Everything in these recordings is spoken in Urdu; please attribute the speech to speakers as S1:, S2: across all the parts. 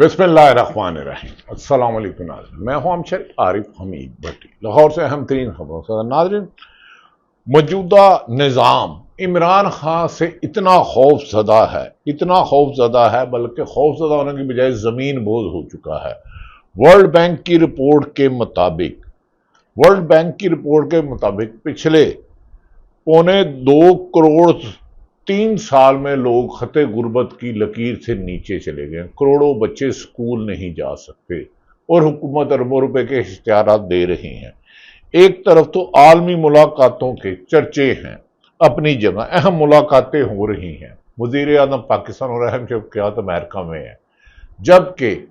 S1: بسم اللہ الرحمن الرحیم۔ السلام علیکم ناظرین، میں ہوں شریف عارف حمید بھٹی، لاہور سے اہم ترین خبروں سے۔ ناظرین، موجودہ نظام عمران خان سے اتنا خوف زدہ ہے بلکہ خوف زدہ ہونے کی بجائے زمین بوز ہو چکا ہے۔ ورلڈ بینک کی رپورٹ کے مطابق پچھلے 2.25 کروڑ 3 سال میں لوگ خط غربت کی لکیر سے نیچے چلے گئے، کروڑوں بچے سکول نہیں جا سکتے اور حکومت اربوں روپے کے اشتہارات دے رہی ہیں۔ ایک طرف تو عالمی ملاقاتوں کے چرچے ہیں، اپنی جگہ اہم ملاقاتیں ہو رہی ہیں، وزیر اعظم پاکستان اور اہم شخصیات امریکہ میں ہیں، جبکہ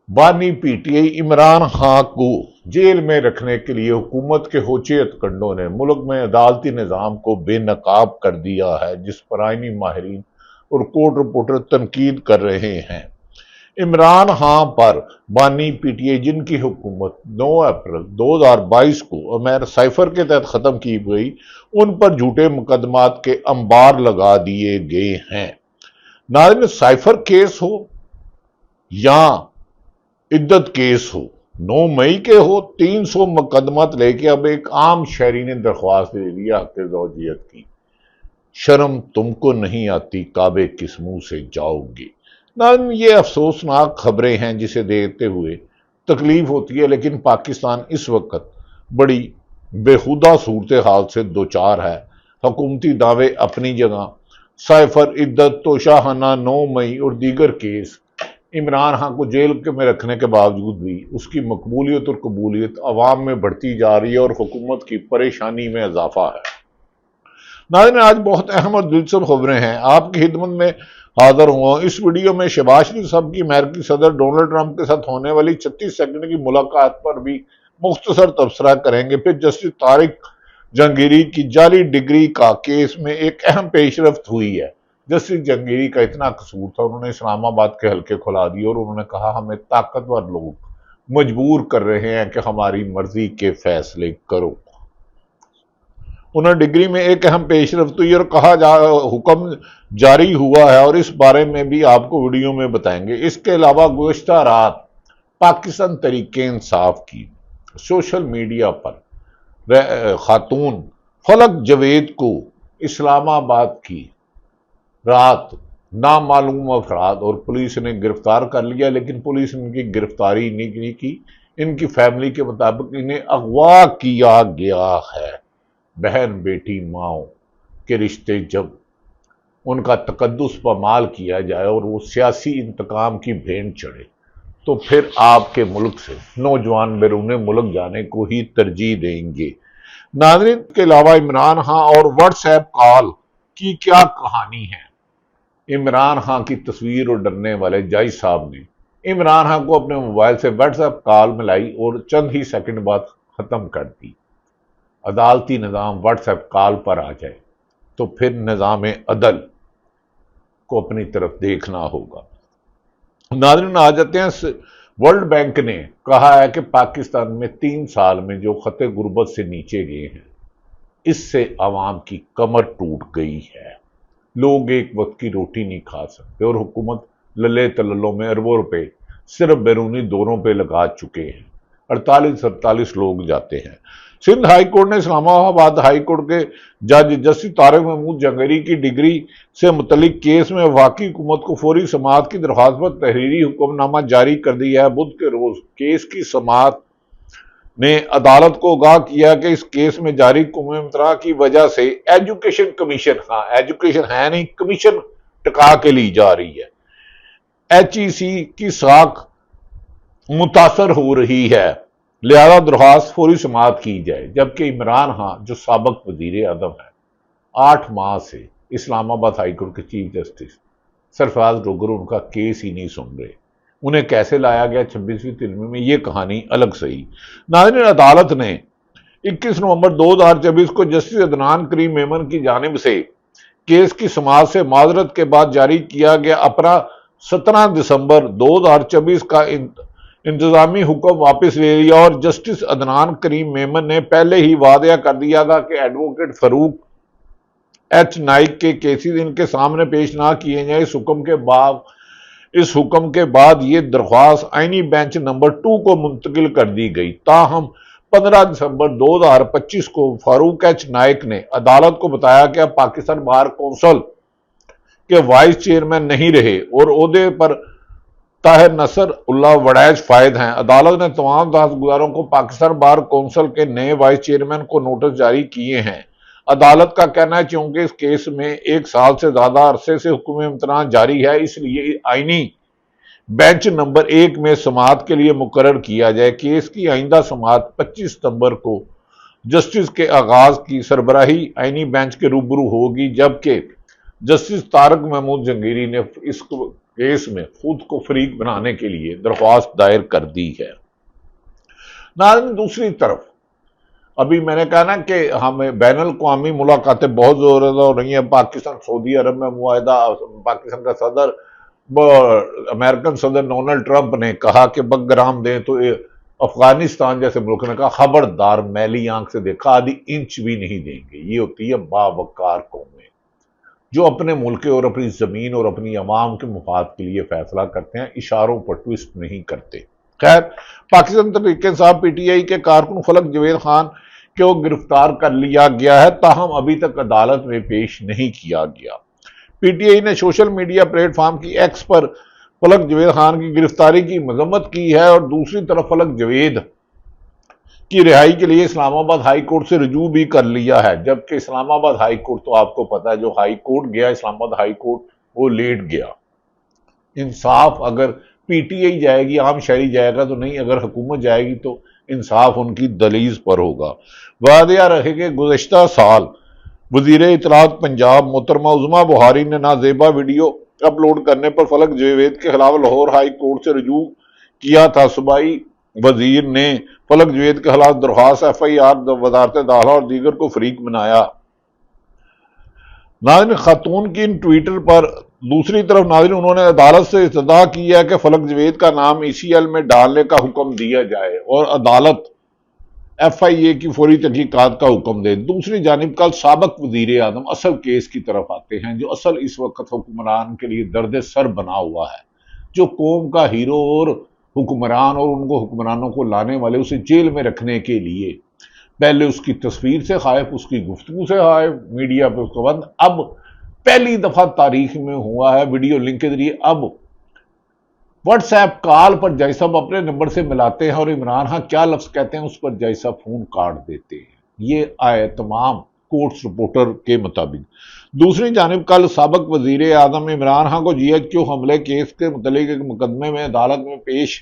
S1: بانی P T I Imran Khan کو جیل میں رکھنے کے لیے حکومت کے ہوچے ہتھکنڈوں نے ملک میں عدالتی نظام کو بے نقاب کر دیا ہے، جس پر آئینی ماہرین اور کورٹ رپورٹر تنقید کر رہے ہیں۔ عمران خان پر بانی پی ٹی آئی، جن کی حکومت 9 اپریل 2022 کو سائفر کے تحت ختم کی گئی، ان پر جھوٹے مقدمات کے انبار لگا دیے گئے ہیں۔ ناظرین، سائفر کیس ہو یا عدت کیس ہو، 9 مئی کے ہو، 300 مقدمات لے کے اب ایک عام شہری نے درخواست دے دیا حق زوجیت کی۔ شرم تم کو نہیں آتی، کعبے کس منہ سے جاؤ گے؟ ناظرین، یہ افسوسناک خبریں ہیں جسے دیکھتے ہوئے تکلیف ہوتی ہے، لیکن پاکستان اس وقت بڑی بےہودہ صورتحال سے دوچار ہے۔ حکومتی دعوے اپنی جگہ، سائفر، عدت، توشاخانہ، 9 مئی اور دیگر کیس عمران خان کو جیل میں رکھنے کے باوجود بھی اس کی مقبولیت اور قبولیت عوام میں بڑھتی جا رہی ہے اور حکومت کی پریشانی میں اضافہ ہے۔ ناظرین، آج بہت اہم اور دلچسپ خبریں ہیں، آپ کی خدمت میں حاضر ہوں۔ اس ویڈیو میں شہباز شریف صاحب کی امریکی صدر ڈونلڈ ٹرمپ کے ساتھ ہونے والی 36 سیکنڈ کی ملاقات پر بھی مختصر تبصرہ کریں گے۔ پھر جسٹس طارق جہانگیری کی جعلی ڈگری کا کیس میں ایک اہم پیش رفت ہوئی ہے۔ جسٹس جہانگیری کا اتنا قصور تھا، انہوں نے اسلام آباد کے حلقے کھلا دیے اور انہوں نے کہا ہمیں طاقتور لوگ مجبور کر رہے ہیں کہ ہماری مرضی کے فیصلے کرو۔ انہوں نے ڈگری میں ایک اہم پیش رفت ہوئی اور کہا حکم جاری ہوا ہے، اور اس بارے میں بھی آپ کو ویڈیو میں بتائیں گے۔ اس کے علاوہ گزشتہ رات پاکستان تحریک انصاف کی سوشل میڈیا پر خاتون فلک جاوید کو اسلام آباد کی رات نامعلوم افراد اور پولیس نے گرفتار کر لیا، لیکن پولیس نے ان کی گرفتاری نہیں کی۔ ان کی فیملی کے مطابق انہیں اغوا کیا گیا ہے۔ بہن بیٹی ماؤں کے رشتے جب ان کا تقدس پامال کیا جائے اور وہ سیاسی انتقام کی بھینٹ چڑھے تو پھر آپ کے ملک سے نوجوان بیرون ملک جانے کو ہی ترجیح دیں گے۔ ناظرین، کے علاوہ عمران خان اور واٹس ایپ کال کی کیا کہانی ہے؟ عمران خان کی تصویر اور ڈرنے والے جائی صاحب نے عمران خان کو اپنے موبائل سے واٹس ایپ کال ملائی اور چند ہی سیکنڈ بعد ختم کر دی۔ عدالتی نظام واٹس ایپ کال پر آ جائے تو پھر نظام عدل کو اپنی طرف دیکھنا ہوگا۔ ناظرین، آ جاتے ہیں، ورلڈ بینک نے کہا ہے کہ پاکستان میں 3 سال میں جو خط غربت سے نیچے گئے ہیں، اس سے عوام کی کمر ٹوٹ گئی ہے۔ لوگ ایک وقت کی روٹی نہیں کھا سکتے اور حکومت للے تللوں میں اربوں روپے صرف بیرونی دوروں پہ لگا چکے ہیں۔ 48 لوگ جاتے ہیں۔ سندھ ہائی کورٹ نے اسلام آباد ہائی کورٹ کے جج جسٹس طارق محمود جہانگیری کی ڈگری سے متعلق کیس میں وفاقی حکومت کو فوری سماعت کی درخواست پر تحریری حکم نامہ جاری کر دیا ہے۔ بدھ کے روز کیس کی سماعت نے عدالت کو آگاہ کیا کہ اس کیس میں جاری حکم امتناع کی وجہ سے ایجوکیشن کمیشن، ایجوکیشن ہے نہیں، کمیشن ٹکا کے لی جا رہی ہے، HEC کی ساکھ متاثر ہو رہی ہے، لہذا درخواست فوری سماعت کی جائے۔ جبکہ عمران خان جو سابق وزیر اعظم ہے، 8 ماہ سے اسلام آباد ہائی کورٹ کے چیف جسٹس سرفراز ڈوگر ان کا کیس ہی نہیں سن رہے۔ انہیں کیسے لایا گیا 26ویں ترمیم میں، یہ کہانی الگ صحیح۔ ناظرین، عدالت نے 21 نومبر 2024 کو جسٹس عدنان کریم میمن کی جانب سے کیس کی سماعت سے معذرت کے بعد جاری کیا گیا اپنا 17 دسمبر 2024 کا انتظامی حکم واپس لے لیا، اور جسٹس عدنان کریم میمن نے پہلے ہی واضح کر دیا تھا کہ ایڈوکیٹ فاروق ایچ نائک کے کیسز ان کے سامنے پیش نہ کیے جائیں۔ اس حکم کے بعد اس حکم کے بعد یہ درخواست آئینی بینچ نمبر 2 کو منتقل کر دی گئی۔ تاہم 15 دسمبر 2025 کو فاروق ایچ نائک نے عدالت کو بتایا کہ اب پاکستان بار کونسل کے وائس چیئرمین نہیں رہے اور عہدے پر طاہر نصر اللہ وڑیچ فائد ہیں۔ عدالت نے تمام دہشت گزاروں کو پاکستان بار کونسل کے نئے وائس چیئرمین کو نوٹس جاری کیے ہیں۔ عدالت کا کہنا ہے چونکہ اس کیس میں 1 سال سے زیادہ عرصے سے حکم امتناع جاری ہے، اس لیے آئینی بینچ نمبر 1 میں سماعت کے لیے مقرر کیا جائے۔ کیس کی آئندہ سماعت 25 ستمبر کو جسٹس کے آغاز کی سربراہی آئینی بینچ کے روبرو ہوگی، جبکہ جسٹس طارق محمود جہانگیری نے اس کیس میں خود کو فریق بنانے کے لیے درخواست دائر کر دی ہے۔ ناظرین، دوسری طرف ابھی میں نے کہا نا کہ ہمیں بین الاقوامی ملاقاتیں بہت زیادہ ہو رہی ہیں۔ پاکستان سعودی عرب میں معاہدہ، پاکستان کا صدر امریکن صدر ڈونلڈ ٹرمپ نے کہا کہ بگرام دیں، تو افغانستان جیسے ملک نے کہا خبردار، میلی آنکھ سے دیکھا آدھی انچ بھی نہیں دیں گے۔ یہ ہوتی ہے باوقار قومیں جو اپنے ملک اور اپنی زمین اور اپنی عوام کے مفاد کے لیے فیصلہ کرتے ہیں، اشاروں پر ٹویسٹ نہیں کرتے۔ خیر، Pakistan Tehreek Insaf P T I کے کارکن فلک جاوید خان کو گرفتار کر لیا گیا ہے، تاہم ابھی تک عدالت میں پیش نہیں کیا گیا۔ پی ٹی آئی نے سوشل میڈیا پلیٹ فارم کی ایکس پر فلک جاوید خان کی گرفتاری کی مذمت کی ہے اور دوسری طرف فلک جاوید کی رہائی کے لیے اسلام آباد ہائی کورٹ سے رجوع بھی کر لیا ہے، جبکہ اسلام آباد ہائی کورٹ تو آپ کو پتا ہے جو ہائی کورٹ گیا اسلام آباد ہائی کورٹ وہ لیٹ گیا۔ انصاف اگر پی ٹی آئی جائے گی، عام شہری جائے گا تو نہیں، اگر حکومت جائے گی تو انصاف ان کی دلیز پر ہوگا۔ واضح رہے کہ گزشتہ سال وزیر اطلاعات پنجاب محترمہ عظمیٰ بخاری نے نازیبا ویڈیو اپلوڈ کرنے پر فلک جاوید کے خلاف لاہور ہائی کورٹ سے رجوع کیا تھا۔ صوبائی وزیر نے فلک جاوید کے خلاف درخواست ایف آئی آر وزارت داخلہ اور دیگر کو فریق بنایا۔ ناظرین، خاتون کی ان ٹویٹر پر دوسری طرف ناظرین انہوں نے عدالت سے استدعا کی ہے کہ فلک جاوید کا نام ای سی ایل میں ڈالنے کا حکم دیا جائے اور عدالت ایف آئی اے کی فوری تحقیقات کا حکم دے۔ دوسری جانب کل سابق وزیر اعظم اصل کیس کی طرف آتے ہیں، جو اصل اس وقت حکمران کے لیے درد سر بنا ہوا ہے، جو قوم کا ہیرو اور حکمران اور ان کو حکمرانوں کو لانے والے اسے جیل میں رکھنے کے لیے پہلے اس کی تصویر سے خائف، اس کی گفتگو سے خائف، میڈیا پہ اس کو بند، اب پہلی دفعہ تاریخ میں ہوا ہے ویڈیو لنک کے ذریعے اب واٹس ایپ کال پر جج صاحب اپنے نمبر سے ملاتے ہیں اور عمران خان کیا لفظ کہتے ہیں اس پر جج صاحب فون کاٹ دیتے ہیں۔ یہ آئے تمام کورٹس رپورٹر کے مطابق۔ دوسری جانب کل سابق وزیر اعظم عمران خان کو جی ایچ کیو حملے کیس کے متعلق ایک مقدمے میں عدالت میں پیش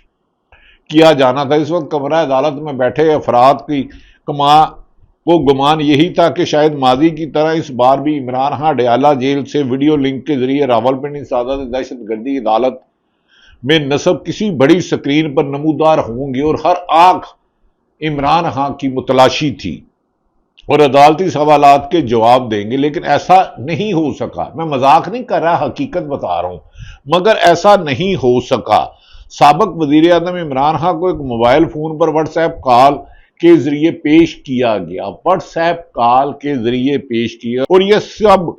S1: کیا جانا تھا۔ اس وقت کمرہ عدالت میں بیٹھے افراد کی کو گمان یہی تھا کہ شاید ماضی کی طرح اس بار بھی عمران خان اڈیالہ جیل سے ویڈیو لنک کے ذریعے راولپنڈی سازش دہشت گردی عدالت میں نصب کسی بڑی سکرین پر نمودار ہوں گے اور ہر آنکھ عمران خان کی متلاشی تھی اور عدالتی سوالات کے جواب دیں گے، لیکن ایسا نہیں ہو سکا۔ میں مذاق نہیں کر رہا، حقیقت بتا رہا ہوں، مگر ایسا نہیں ہو سکا۔ سابق وزیر اعظم عمران خان کو ایک موبائل فون پر واٹس ایپ کال کے ذریعے پیش کیا گیا، واٹس ایپ کال کے ذریعے پیش کیا، اور یہ سب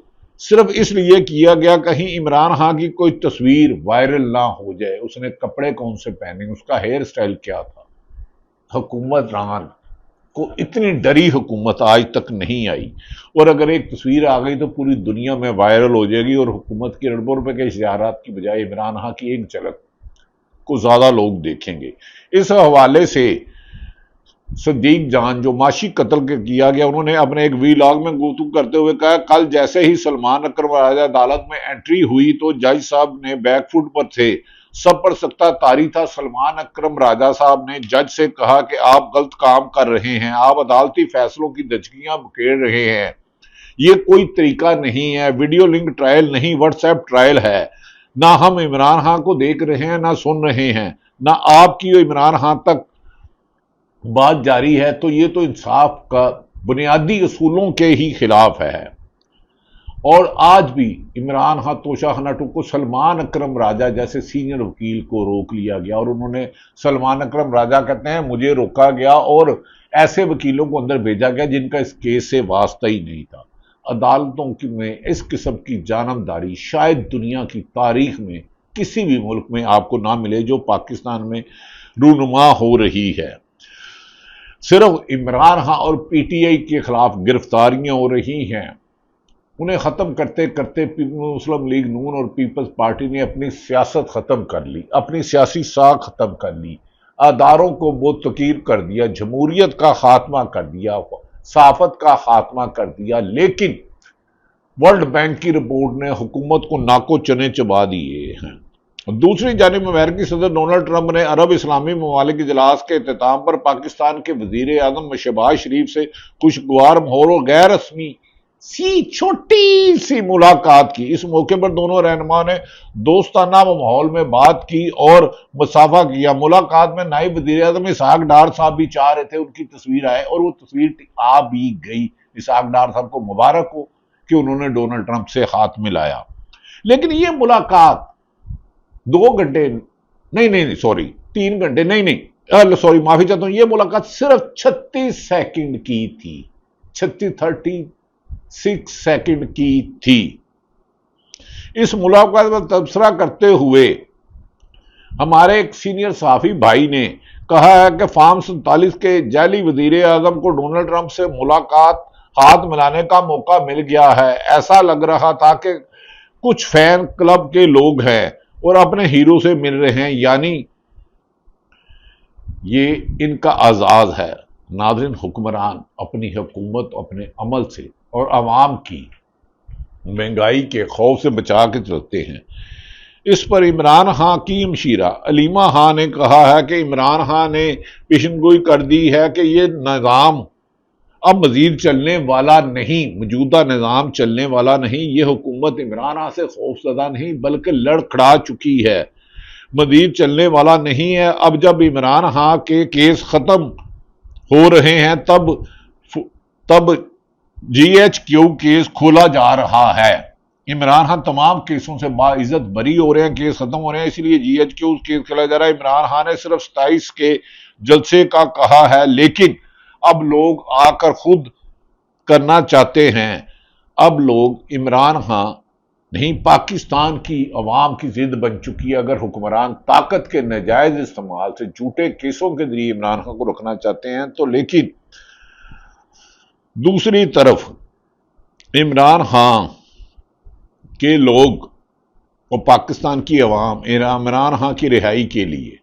S1: صرف اس لیے کیا گیا کہیں عمران خان کی کوئی تصویر وائرل نہ ہو جائے۔ اس نے کپڑے کون سے پہنے، اس کا ہیئر سٹائل کیا تھا۔ حکومتران کو اتنی ڈری حکومت آج تک نہیں آئی، اور اگر ایک تصویر آ گئی تو پوری دنیا میں وائرل ہو جائے گی اور حکومت کی رڑ روپے کے اشتہارات کی بجائے عمران خان کی ایک جھلک کو زیادہ لوگ دیکھیں گے۔ اس حوالے سے صدیق جان جو معاشی قتل کیا گیا، انہوں نے اپنے ایک ویلاگ میں گفتگو کرتے ہوئے کہا کل جیسے ہی سلمان اکرم راجہ عدالت میں انٹری ہوئی تو جج صاحب نے بیک فٹ پر تھے، سب پر سکتہ طاری تھا۔ سلمان اکرم راجہ صاحب نے جج سے کہا کہ آپ غلط کام کر رہے ہیں، آپ عدالتی فیصلوں کی دھچکیاں بکھیر رہے ہیں، یہ کوئی طریقہ نہیں ہے، ویڈیو لنک ٹرائل نہیں واٹس ایپ ٹرائل ہے، نہ ہم عمران خان کو دیکھ رہے ہیں نہ سن رہے ہیں، نہ آپ کی عمران خان تک بات جاری ہے، تو یہ تو انصاف کا بنیادی اصولوں کے ہی خلاف ہے۔ اور آج بھی عمران خان توشہ خانہ ٹو کو سلمان اکرم راجہ جیسے سینئر وکیل کو روک لیا گیا، اور انہوں نے سلمان اکرم راجہ کہتے ہیں مجھے روکا گیا اور ایسے وکیلوں کو اندر بھیجا گیا جن کا اس کیس سے واسطہ ہی نہیں تھا۔ عدالتوں میں اس قسم کی جانبداری شاید دنیا کی تاریخ میں کسی بھی ملک میں آپ کو نہ ملے جو پاکستان میں رونما ہو رہی ہے۔ صرف عمران خان اور پی ٹی آئی کے خلاف گرفتاریاں ہو رہی ہیں، انہیں ختم کرتے کرتے مسلم لیگ نون اور پیپلز پارٹی نے اپنی سیاست ختم کر لی، اپنی سیاسی ساکھ ختم کر لی، اداروں کو بتکیر کر دیا، جمہوریت کا خاتمہ کر دیا، صحافت کا خاتمہ کر دیا۔ لیکن ورلڈ بینک کی رپورٹ نے حکومت کو ناکو چنے چبا دیے ہیں۔ دوسری جانب امریکی صدر ڈونلڈ ٹرمپ نے عرب اسلامی ممالک اجلاس کے اختتام پر پاکستان کے وزیر اعظم شہباز شریف سے خوشگوار ماحول اور غیر رسمی چھوٹی سی ملاقات کی۔ اس موقع پر دونوں رہنما نے دوستانہ ماحول میں بات کی اور مصافحہ کیا۔ ملاقات میں نائب وزیر اعظم اسحاق ڈار صاحب بھی چاہ رہے تھے، ان کی تصویر آئے اور وہ تصویر آ بھی گئی۔ اسحاق ڈار صاحب کو مبارک ہو کہ انہوں نے ڈونلڈ ٹرمپ سے ہاتھ ملایا۔ لیکن یہ ملاقات 2 گھنٹے نہیں سوری 3 گھنٹے سوری معافی چاہتا ہوں، یہ ملاقات صرف 36 سیکنڈ کی تھی، 36 سیکنڈ کی تھی۔ اس ملاقات پر تبصرہ کرتے ہوئے ہمارے ایک سینئر صحافی بھائی نے کہا ہے کہ فارم 47 کے جعلی وزیر اعظم کو ڈونلڈ ٹرمپ سے ملاقات ہاتھ ملانے کا موقع مل گیا ہے۔ ایسا لگ رہا تھا کہ کچھ فین کلب کے لوگ ہیں اور اپنے ہیرو سے مل رہے ہیں، یعنی یہ ان کا اعزاز ہے۔ ناظرین، حکمران اپنی حکومت اپنے عمل سے اور عوام کی مہنگائی کے خوف سے بچا کے چلتے ہیں۔ اس پر عمران خان کی مشیرہ علیمہ خان نے کہا ہے کہ عمران خان نے پیشنگوئی کر دی ہے کہ یہ نظام اب مزید چلنے والا نہیں، موجودہ نظام چلنے والا نہیں۔ یہ حکومت عمران خان سے خوف زدہ نہیں بلکہ لڑکھڑا چکی ہے، مزید چلنے والا نہیں ہے۔ اب جب عمران خان کے کیس ختم ہو رہے ہیں تب جی ایچ کیو کیس کھولا جا رہا ہے۔ عمران خان تمام کیسوں سے باعزت بری ہو رہے ہیں، کیس ختم ہو رہے ہیں، اس لیے جی ایچ کیو کیس کھولا جا رہا ہے۔ عمران خان نے صرف 27 کے جلسے کا کہا ہے، لیکن اب لوگ آ کر خود کرنا چاہتے ہیں۔ اب لوگ عمران خان نہیں، پاکستان کی عوام کی ضد بن چکی ہے۔ اگر حکمران طاقت کے ناجائز استعمال سے جھوٹے کیسوں کے ذریعے عمران خان کو رکھنا چاہتے ہیں تو لیکن دوسری طرف عمران خان کے لوگ اور پاکستان کی عوام عمران خان کی رہائی کے لیے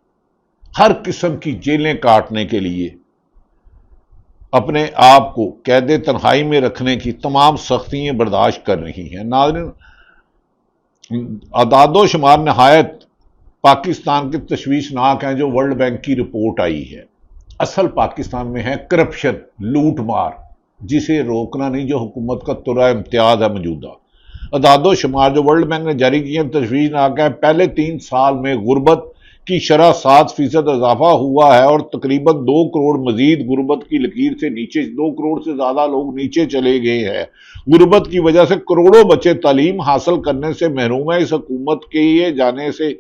S1: ہر قسم کی جیلیں کاٹنے کے لیے اپنے آپ کو قید تنہائی میں رکھنے کی تمام سختیاں برداشت کر رہی ہیں۔ ناظرین، اعداد و شمار نہایت پاکستان کے تشویشناک ہیں جو ورلڈ بینک کی رپورٹ آئی ہے۔ اصل پاکستان میں ہے کرپشن، لوٹ مار، جسے روکنا نہیں، جو حکومت کا ترا امتیاز ہے موجودہ۔ اعداد و شمار جو ورلڈ بینک نے جاری کیے ہیں تشویشناک ہے۔ پہلے 3 سال میں غربت کی شرح 7% اضافہ ہوا ہے اور تقریباً 2 کروڑ مزید غربت کی لکیر سے نیچے، 2 کروڑ سے زیادہ لوگ نیچے چلے گئے ہیں۔ غربت کی وجہ سے کروڑوں بچے تعلیم حاصل کرنے سے محروم ہیں۔ اس حکومت کے یہ جانے سے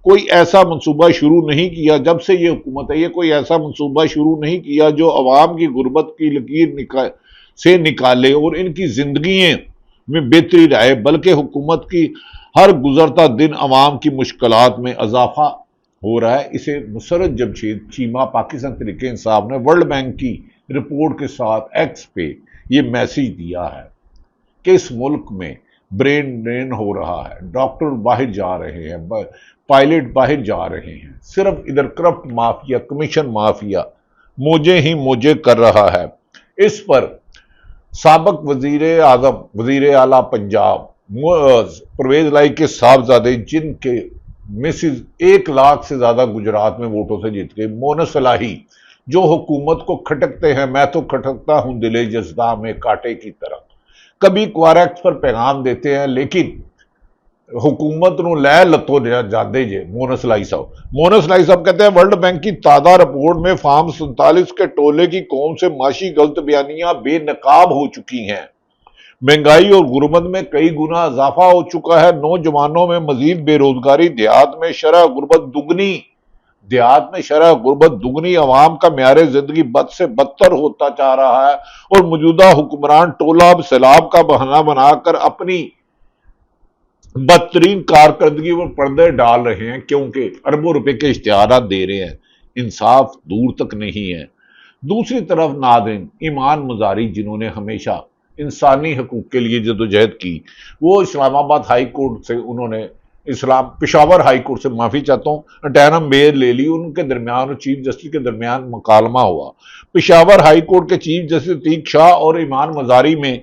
S1: کوئی ایسا منصوبہ شروع نہیں کیا، جب سے یہ حکومت ہے یہ کوئی ایسا منصوبہ شروع نہیں کیا جو عوام کی غربت کی لکیر سے نکالے اور ان کی زندگی میں بہتری لائے، بلکہ حکومت کی ہر گزرتا دن عوام کی مشکلات میں اضافہ ہو رہا ہے۔ اسے مسرت جمشید چیمہ پاکستان تحریک انصاف نے ورلڈ بینک کی رپورٹ کے ساتھ ایکس پہ یہ میسیج دیا ہے کہ اس ملک میں برین ڈرین ہو رہا ہے، ڈاکٹر باہر جا رہے ہیں، پائلٹ باہر جا رہے ہیں، صرف ادھر کرپٹ مافیا، کمیشن مافیا موجے ہی موجے کر رہا ہے۔ اس پر سابق وزیر اعلیٰ پنجاب پرویز الہی کے صاحبزادے، جن کے مسز 1 لاکھ سے زیادہ گجرات میں ووٹوں سے جیت گئے، مونس الہی، جو حکومت کو کھٹکتے ہیں، میں تو کھٹکتا ہوں دل جزداں میں کانٹے کی طرح، کبھی کوارکس پر پیغام دیتے ہیں لیکن حکومت نو لے لتو جاندے جے۔ مونس الہی صاحب کہتے ہیں ورلڈ بینک کی تازہ رپورٹ میں فارم 47 کے ٹولے کی قوم سے معاشی غلط بیانیاں بے نقاب ہو چکی ہیں، مہنگائی اور غربت میں کئی گنا اضافہ ہو چکا ہے، نوجوانوں میں مزید بے روزگاری، دیہات میں شرح غربت دگنی، عوام کا معیار زندگی بد سے بدتر ہوتا جا رہا ہے اور موجودہ حکمران ٹولہ اب سیلاب کا بہانہ بنا کر اپنی بدترین کارکردگی پر پردے ڈال رہے ہیں کیونکہ اربوں روپے کے اشتہارات دے رہے ہیں، انصاف دور تک نہیں ہے۔ دوسری طرف ناظرین، ایمان مزاری جنہوں نے ہمیشہ انسانی حقوق کے لیے جدوجہد کی، وہ اسلام آباد ہائی کورٹ سے انہوں نے پشاور ہائی کورٹ سے معافی چاہتا ہوں، انٹرم بیل لے لی، ان کے درمیان اور چیف جسٹس کے درمیان مکالمہ ہوا۔ پشاور ہائی کورٹ کے چیف جسٹس عتیق شاہ اور ایمان مزاری میں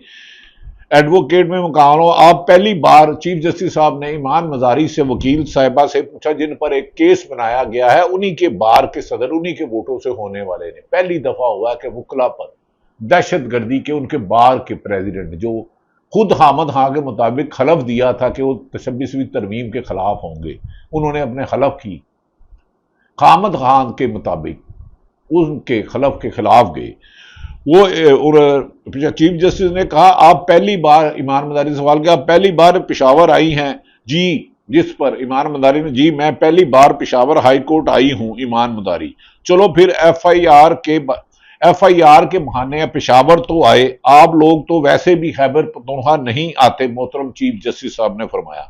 S1: ایڈوکیٹ میں مکالمہ ہوا۔ آپ پہلی بار چیف جسٹس صاحب نے ایمان مزاری سے وکیل صاحبہ سے پوچھا جن پر ایک کیس بنایا گیا ہے، انہی کے بار کے صدر، انہی کے ووٹوں سے ہونے والے نے پہلی دفعہ ہوا کہ وکلا پر دہشت گردی کے ان کے بار کے پریزیڈنٹ جو خود حامد خان کے مطابق حلف دیا تھا کہ وہ 26ویں ترمیم کے خلاف ہوں گے، انہوں نے اپنے حلف کی حامد خان کے مطابق ان کے حلف کے خلاف گئے۔ وہ چیف جسٹس نے کہا آپ پہلی بار، ایمان مزاری نے سوال کیا، آپ پہلی بار پشاور آئی ہیں؟ جی۔ جس پر ایمان مزاری نے جی میں پہلی بار پشاور ہائی کورٹ آئی ہوں ایمان مزاری۔ چلو پھر ایف آئی آر کے بہانے پشاور تو آئے، آپ لوگ تو ویسے بھی خیبر پختونخوا نہیں آتے، محترم چیف جسٹس صاحب نے فرمایا۔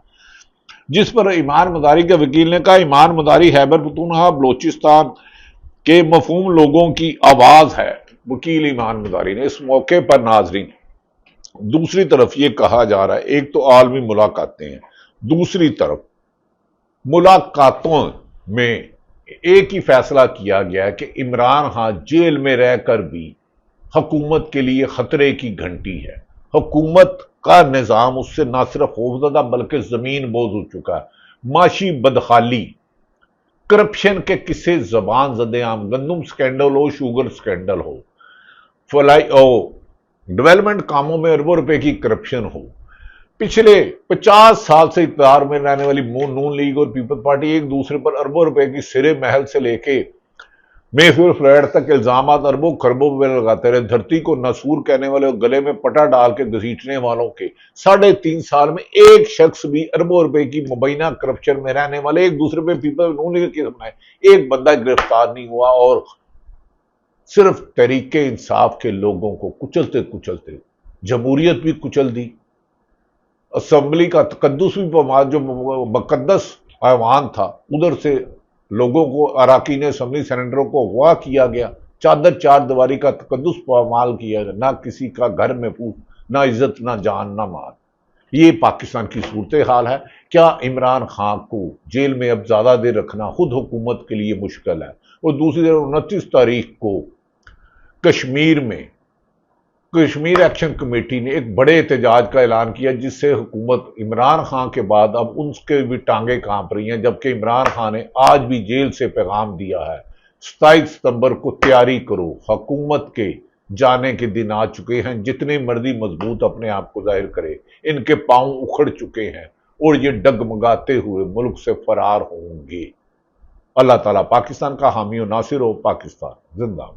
S1: جس پر ایمان مزاری کے وکیل نے کہا ایمان مزاری خیبر پختونخوا بلوچستان کے مفہوم لوگوں کی آواز ہے، وکیل ایمان مزاری نے۔ اس موقع پر ناظرین دوسری طرف یہ کہا جا رہا ہے، ایک تو عالمی ملاقاتیں ہیں، دوسری طرف ملاقاتوں میں ایک ہی فیصلہ کیا گیا ہے کہ عمران خان جیل میں رہ کر بھی حکومت کے لیے خطرے کی گھنٹی ہے۔ حکومت کا نظام اس سے نہ صرف خوفزدہ بلکہ زمین بوز ہو چکا ہے۔ معاشی بدحالی، کرپشن کے قصے زبان زدے عام، گندم سکینڈل ہو، شوگر سکینڈل ہو، ڈیولپمنٹ کاموں میں اربوں روپے کی کرپشن ہو، پچھلے 50 سال سے اقتدار میں رہنے والی نون لیگ اور پیپلز پارٹی ایک دوسرے پر اربوں روپے کی سرے محل سے لے کے میفیئر فلیٹ تک الزامات اربوں خربوں میں لگاتے رہے۔ دھرتی کو ناسور کہنے والے اور گلے میں پٹا ڈال کے گھسیٹنے والوں کے 3.5 سال میں ایک شخص بھی اربوں روپے کی مبینہ کرپشن میں رہنے والے ایک دوسرے پہ پیپلز نون لیگ کے سامنے ایک بندہ گرفتار نہیں ہوا، اور صرف تحریک انصاف کے لوگوں کو کچلتے کچلتے جمہوریت بھی کچل دی، اسمبلی کا تقدس بھی جو مقدس ایوان تھا ادھر سے لوگوں کو، اراکین اسمبلی سینیٹروں کو اغوا کیا گیا، چار دیواری کا تقدس پامال کیا گیا، نہ کسی کا گھر محفوظ، نہ عزت، نہ جان، نہ مال۔ یہ پاکستان کی صورتحال ہے۔ کیا عمران خان کو جیل میں اب زیادہ دیر رکھنا خود حکومت کے لیے مشکل ہے؟ اور دوسری طرف 29 تاریخ کو کشمیر میں کشمیر ایکشن کمیٹی نے ایک بڑے احتجاج کا اعلان کیا، جس سے حکومت عمران خان کے بعد اب ان کے بھی ٹانگیں کانپ رہی ہیں، جبکہ عمران خان نے آج بھی جیل سے پیغام دیا ہے 27 ستمبر کو تیاری کرو، حکومت کے جانے کے دن آ چکے ہیں، جتنے مرضی مضبوط اپنے آپ کو ظاہر کرے ان کے پاؤں اکھڑ چکے ہیں اور یہ ڈگمگاتے ہوئے ملک سے فرار ہوں گے۔ اللہ تعالیٰ پاکستان کا حامی و ناصر ہو۔ پاکستان زندہ باد۔